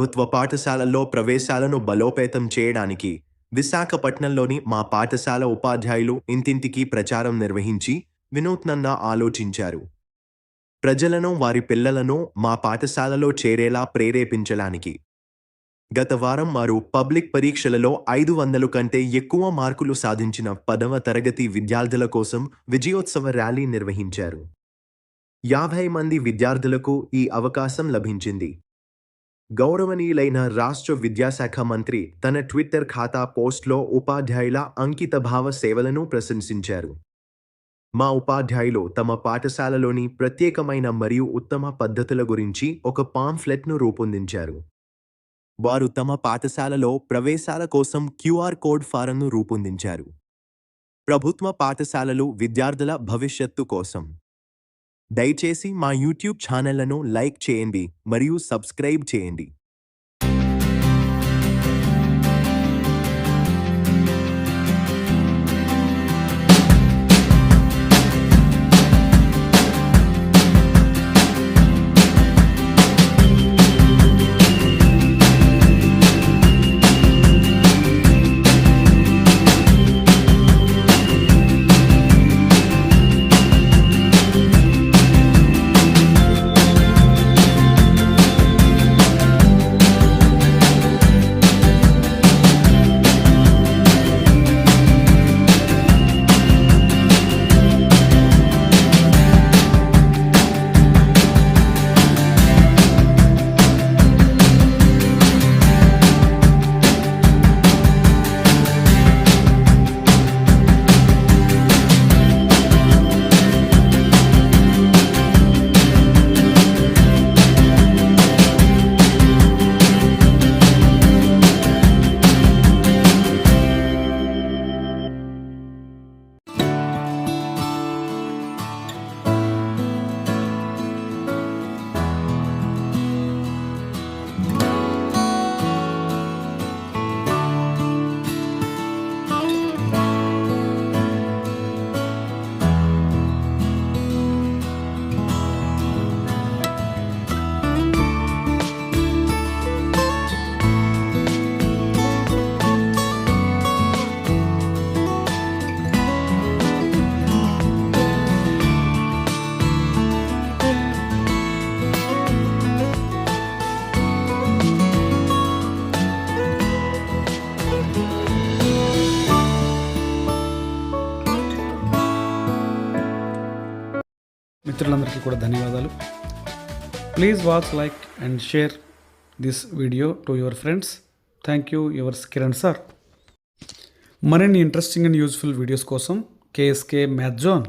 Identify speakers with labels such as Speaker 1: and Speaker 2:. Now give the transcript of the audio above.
Speaker 1: ప్రభుత్వ పాఠశాలల్లో ప్రవేశాలను బలోపేతం చేయడానికి విశాఖపట్నంలోని మా పాఠశాల ఉపాధ్యాయులు ఇంటింటికి ప్రచారం నిర్వహించి వినూత్నంగా ఆలోచించారు. ప్రజలను వారి పిల్లలను మా పాఠశాలలో చేరేలా ప్రేరేపించడానికి గత వారం వారు పబ్లిక్ పరీక్షలలో 500 కంటే ఎక్కువ మార్కులు సాధించిన 10వ తరగతి విద్యార్థుల కోసం విజయోత్సవ ర్యాలీ నిర్వహించారు. 50 మంది విద్యార్థులకు ఈ అవకాశం లభించింది. గౌరవనీయులైన రాష్ట్ర విద్యాశాఖ మంత్రి తన ట్విట్టర్ ఖాతా పోస్ట్లో ఉపాధ్యాయుల అంకితభావ సేవలను ప్రశంసించారు. మా ఉపాధ్యాయులు తమ పాఠశాలలోని ప్రత్యేకమైన మరియు ఉత్తమ పద్ధతుల గురించి ఒక పాంఫ్లెట్ను రూపొందించారు. వారు తమ పాఠశాలలో ప్రవేశాల కోసం QR కోడ్ ఫారంను రూపొందించారు. ప్రభుత్వ పాఠశాలలు విద్యార్థుల భవిష్యత్తు కోసం. దయచేసి మా యూట్యూబ్ ఛానళ్లను లైక్ చేయండి మరియు సబ్స్క్రైబ్ చేయండి.
Speaker 2: మిత్రులందరికీ కూడా ధన్యవాదాలు. Please watch, like and share this video to your friends. Thank you, yours Kiran sir. మరిన్ని ఇంట్రెస్టింగ్ అండ్ యూజ్ఫుల్ వీడియోస్ కోసం KSK మ్యాథ్ జోన్